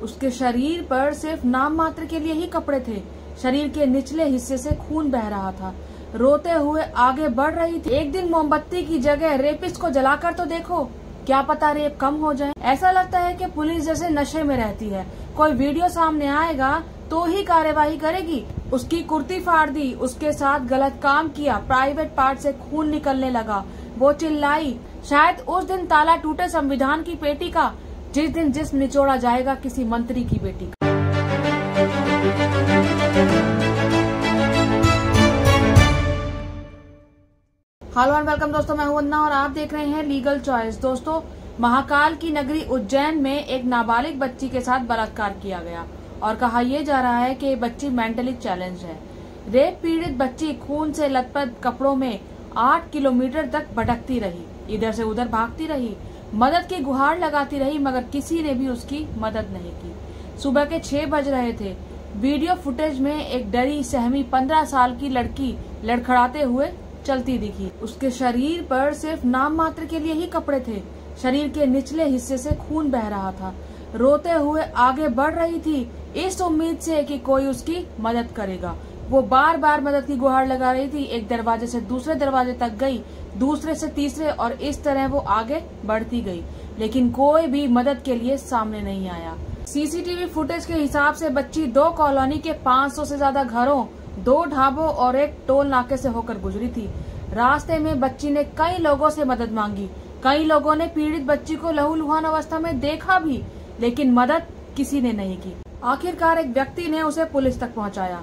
उसके शरीर पर सिर्फ नाम मात्र के लिए ही कपड़े थे। शरीर के निचले हिस्से से खून बह रहा था। रोते हुए आगे बढ़ रही थी। एक दिन मोमबत्ती की जगह रेपिस्ट को जलाकर तो देखो, क्या पता रेप कम हो जाए। ऐसा लगता है कि पुलिस जैसे नशे में रहती है। कोई वीडियो सामने आएगा तो ही कार्यवाही करेगी। उसकी कुर्ती फाड़ दी, उसके साथ गलत काम किया, प्राइवेट पार्ट से खून निकलने लगा, वो चिल्लाई। शायद उस दिन ताला टूटे संविधान की पेटी का, जिस दिन जिस्म निचोड़ा जाएगा किसी मंत्री की बेटी का। हेलो एंड वेलकम दोस्तों, मैं हूं वंदना और आप देख रहे हैं लीगल चॉइस। दोस्तों, महाकाल की नगरी उज्जैन में एक नाबालिग बच्ची के साथ बलात्कार किया गया और कहा यह जा रहा है कि ये बच्ची मेंटली चैलेंज है। रेप पीड़ित बच्ची खून से लथपथ कपड़ों में 8 किलोमीटर तक भटकती रही, इधर से उधर भागती रही, मदद की गुहार लगाती रही, मगर किसी ने भी उसकी मदद नहीं की। सुबह के 6 बज रहे थे। वीडियो फुटेज में एक डरी सहमी 15 साल की लड़की लड़खड़ाते हुए चलती दिखी। उसके शरीर पर सिर्फ नाम मात्र के लिए ही कपड़े थे। शरीर के निचले हिस्से से खून बह रहा था। रोते हुए आगे बढ़ रही थी, इस उम्मीद से कि कोई उसकी मदद करेगा। वो बार बार मदद की गुहार लगा रही थी। एक दरवाजे से दूसरे दरवाजे तक गई, दूसरे से तीसरे, और इस तरह वो आगे बढ़ती गई, लेकिन कोई भी मदद के लिए सामने नहीं आया। सीसीटीवी फुटेज के हिसाब से बच्ची 2 कॉलोनी के 500 से ज्यादा घरों, 2 ढाबों और एक टोल नाके से होकर गुजरी थी। रास्ते में बच्ची ने कई लोगों से मदद मांगी। कई लोगों ने पीड़ित बच्ची को लहूलुहान अवस्था में देखा भी, लेकिन मदद किसी ने नहीं की। आखिरकार एक व्यक्ति ने उसे पुलिस तक पहुंचाया।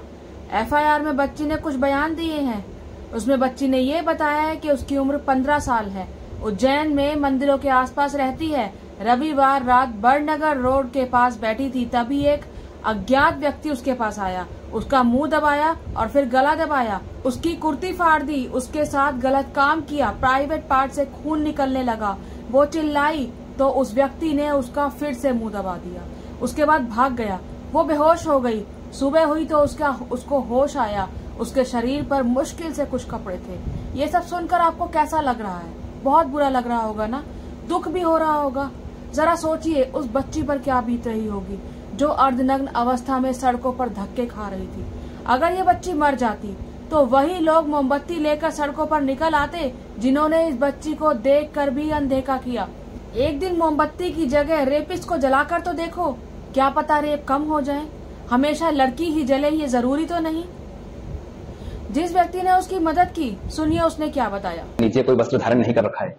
एफआईआर में बच्ची ने कुछ बयान दिए हैं। उसमें बच्ची ने ये बताया है कि उसकी उम्र 15 साल है, उज्जैन में मंदिरों के आसपास रहती है। रविवार रात बड़नगर रोड के पास बैठी थी, तभी एक अज्ञात व्यक्ति उसके पास आया, उसका मुंह दबाया और फिर गला दबाया, उसकी कुर्ती फाड़ दी, उसके साथ गलत काम किया, प्राइवेट पार्ट से खून निकलने लगा, वो चिल्लाई तो उस व्यक्ति ने उसका फिर से मुंह दबा दिया। उसके बाद भाग गया। वो बेहोश हो गई। सुबह हुई तो उसको होश आया। उसके शरीर पर मुश्किल से कुछ कपड़े थे। ये सब सुनकर आपको कैसा लग रहा है? बहुत बुरा लग रहा होगा ना, दुख भी हो रहा होगा। जरा सोचिए उस बच्ची पर क्या बीत रही होगी जो अर्धनग्न अवस्था में सड़कों पर धक्के खा रही थी। अगर ये बच्ची मर जाती तो वही लोग मोमबत्ती लेकर सड़कों पर निकल आते जिन्होंने इस बच्ची को देखकर भी अनदेखा किया। एक दिन मोमबत्ती की जगह रेपिस्ट को जलाकर तो देखो, क्या पता रेप कम हो जाए। हमेशा लड़की ही जले ये जरूरी तो नहीं। जिस व्यक्ति ने उसकी मदद की, सुनिए उसने क्या बताया। नीचे कोई वस्त्र धारण नहीं कर रखा है,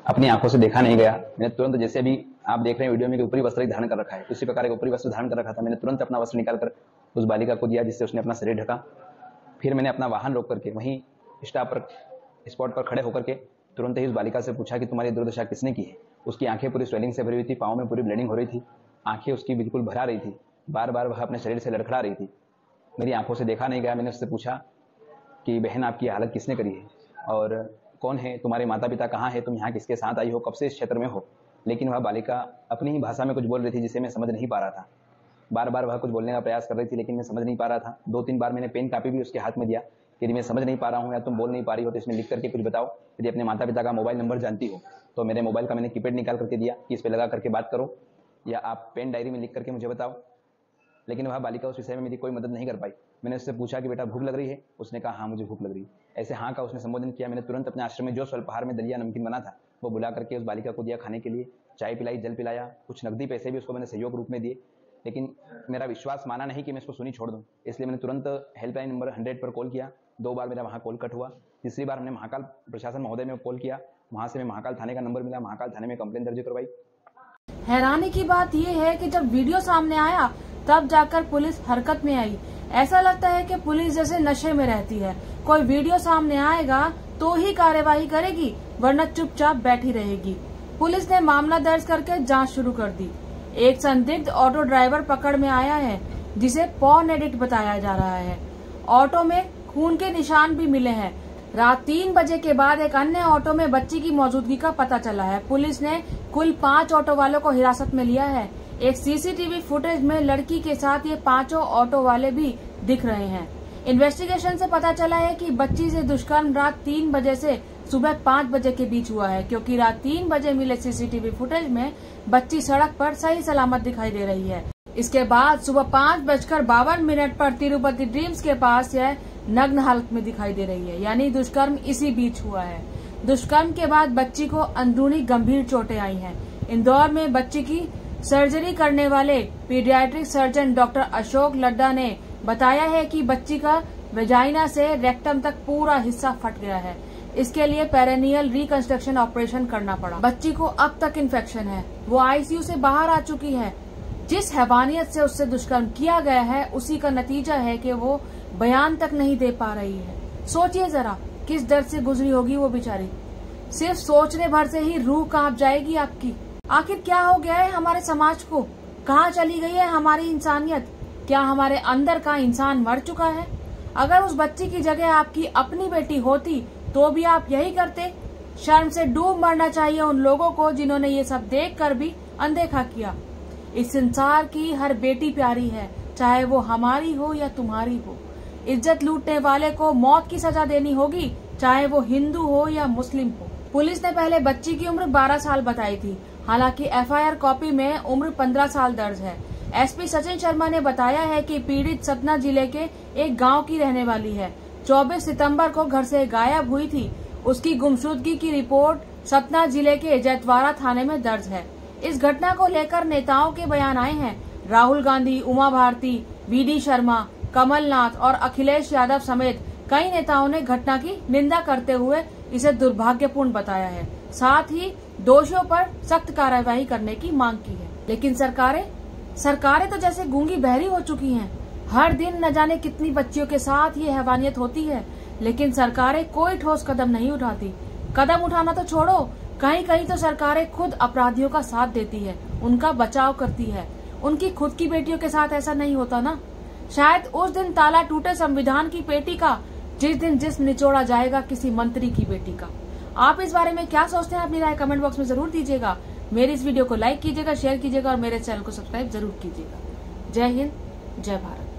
अपनी आंखों से देखा नहीं गया। मैंने तुरंत, जैसे अभी आप देख रहे हैं वीडियो में कि ऊपरी वस्त्र धारण कर रखा है, उसी प्रकार एक ऊपरी वस्त्र धारण कर रखा था। मैंने तुरंत अपना वस्त्र निकालकर उस बालिका को दिया, जिससे उसने अपना शरीर ढका। फिर मैंने अपना वाहन रोक करके वहीं स्पॉट पर खड़े होकर के तुरंत ही उस बालिका से पूछा कि तुम्हारी दुर्दशा किसने की है। उसकी आंखें पूरी स्वेलिंग से भरी हुई थी, पाँव में पूरी ब्लीडिंग हो रही थी, आंखें उसकी बिल्कुल भरा रही थी, बार बार वह अपने शरीर से लड़खड़ा रही थी। मेरी आंखों से देखा नहीं गया। मैंने उससे पूछा कि बहन, आपकी हालत किसने करी है और कौन है, तुम्हारे माता पिता कहाँ है, तुम यहाँ किसके साथ आई हो, कब से इस क्षेत्र में हो। लेकिन वह बालिका अपनी ही भाषा में कुछ बोल रही थी, जिसे मैं समझ नहीं पा रहा था। बार बार वह कुछ बोलने का प्रयास कर रही थी, लेकिन मैं समझ नहीं पा रहा था। 2-3 बार मैंने पेन कापी भी उसके हाथ में दिया कि यदि मैं समझ नहीं पा रहा हूँ या तुम बोल नहीं पा रही हो तो इसमें लिख करके कुछ बताओ। यदि अपने माता पिता का मोबाइल नंबर जानती हो तो मेरे मोबाइल का मैंने कीपैड निकाल करके दिया कि इस पर लगा करके बात करो, या आप पेन डायरी में लिख करके मुझे बताओ। लेकिन वह बालिका उस विषय में मेरी कोई मदद नहीं कर पाई। मैंने उससे पूछा कि बेटा भूख लग रही है, उसने कहा हाँ मुझे भूख लग रही है। ऐसे हाँ का उसने संबोधन किया। मैंने तुरंत अपने आश्रम में जो स्वल्पहार में दलिया नमकीन बना था वो बुला करके उस बालिका को दिया खाने के लिए। चाय पिलाई, जल पिलाया, कुछ नकदी पैसे भी उसको मैंने सहयोग रूप में दिए। लेकिन मेरा विश्वास माना नहीं कि मैं इसको सुनी छोड़ दूं, इसलिए मैंने तुरंत हेल्पलाइन नंबर 100 पर कॉल किया। 2 बार मेरा वहाँ कॉल कट हुआ। तीसरी बार हमने महाकाल प्रशासन महोदय में कॉल किया, वहाँ से मैं महाकाल थाने का नंबर मिला, महाकाल थाने में कंप्लेन दर्ज करवाई। हैरानी की बात यह है कि जब वीडियो सामने आया तब जाकर पुलिस हरकत में आई। ऐसा लगता है कि पुलिस जैसे नशे में रहती है। कोई वीडियो सामने आएगा तो ही कार्यवाही करेगी, वरना चुपचाप बैठी रहेगी। पुलिस ने मामला दर्ज करके जांच शुरू कर दी। एक संदिग्ध ऑटो ड्राइवर पकड़ में आया है, जिसे पॉर्न एडिक्ट बताया जा रहा है। ऑटो में खून के निशान भी मिले हैं। रात 3 बजे के बाद एक अन्य ऑटो में बच्ची की मौजूदगी का पता चला है। पुलिस ने कुल 5 ऑटो वालों को हिरासत में लिया है। एक सीसीटीवी फुटेज में लड़की के साथ ये 5 ऑटो वाले भी दिख रहे हैं। इन्वेस्टिगेशन से पता चला है कि बच्ची से दुष्कर्म रात 3 बजे से सुबह 5 बजे के बीच हुआ है, क्योंकि रात 3 बजे मिले सीसीटीवी फुटेज में बच्ची सड़क पर सही सलामत दिखाई दे रही है। इसके बाद सुबह 5:52 पर तिरुपति ड्रीम्स के पास यह नग्न हालत में दिखाई दे रही है, यानी दुष्कर्म इसी बीच हुआ है। दुष्कर्म के बाद बच्ची को अंदरूनी गंभीर चोटें आई हैं। इंदौर में बच्ची की सर्जरी करने वाले paediatric surgeon doctor Ashok Ladda ने बताया है कि बच्ची का वेजाइना से रेक्टम तक पूरा हिस्सा फट गया है। इसके लिए पेरेनियल रिकंस्ट्रक्शन ऑपरेशन करना पड़ा। बच्ची को अब तक इन्फेक्शन है, वो आईसीयू से बाहर आ चुकी है। जिस हैवानियत से उससे दुष्कर्म किया गया है उसी का नतीजा है कि वो बयान तक नहीं दे पा रही है। सोचिए जरा किस दर्द से गुजरी होगी वो बेचारी। सिर्फ सोचने भर से ही रूह कांप जाएगी आपकी। आखिर क्या हो गया है हमारे समाज को? कहाँ चली गई है हमारी इंसानियत? क्या हमारे अंदर का इंसान मर चुका है? अगर उस बच्ची की जगह आपकी अपनी बेटी होती तो भी आप यही करते? शर्म से डूब मरना चाहिए उन लोगों को जिन्होंने ये सब देखकर भी अनदेखा किया। इस संसार की हर बेटी प्यारी है, चाहे वो हमारी हो या तुम्हारी हो। इज्जत लूटने वाले को मौत की सजा देनी होगी, चाहे वो हिंदू हो या मुस्लिम हो। पुलिस ने पहले बच्ची की उम्र 12 साल बताई थी, हालांकि एफआईआर कॉपी में उम्र 15 साल दर्ज है। एसपी सचिन शर्मा ने बताया है कि पीड़ित सतना जिले के एक गांव की रहने वाली है। 24 सितंबर को घर से गायब हुई थी। उसकी गुमशुदगी की रिपोर्ट सतना जिले के जैतवाड़ा थाने में दर्ज है। इस घटना को लेकर नेताओं के बयान आए हैं। राहुल गांधी, उमा भारती, बीडी शर्मा, कमलनाथ और अखिलेश यादव समेत कई नेताओं ने घटना की निंदा करते हुए इसे दुर्भाग्यपूर्ण बताया है। साथ ही दोषियों पर सख्त कार्रवाई करने की मांग की है। लेकिन सरकारें तो जैसे गूंगी बहरी हो चुकी हैं। हर दिन न जाने कितनी बच्चियों के साथ ये हैवानियत होती है, लेकिन सरकारें कोई ठोस कदम नहीं उठाती। कदम उठाना तो छोड़ो, कहीं कहीं तो सरकारें खुद अपराधियों का साथ देती है, उनका बचाव करती है। उनकी खुद की बेटियों के साथ ऐसा नहीं होता ना। शायद उस दिन ताला टूटे संविधान की पेटी का, जिस दिन जिस्म निचोड़ा जाएगा किसी मंत्री की बेटी का। आप इस बारे में क्या सोचते हैं? अपनी राय कमेंट बॉक्स में जरूर दीजिएगा। मेरी इस वीडियो को लाइक कीजिएगा, शेयर कीजिएगा और मेरे चैनल को सब्सक्राइब जरूर कीजिएगा। जय हिंद, जय भारत।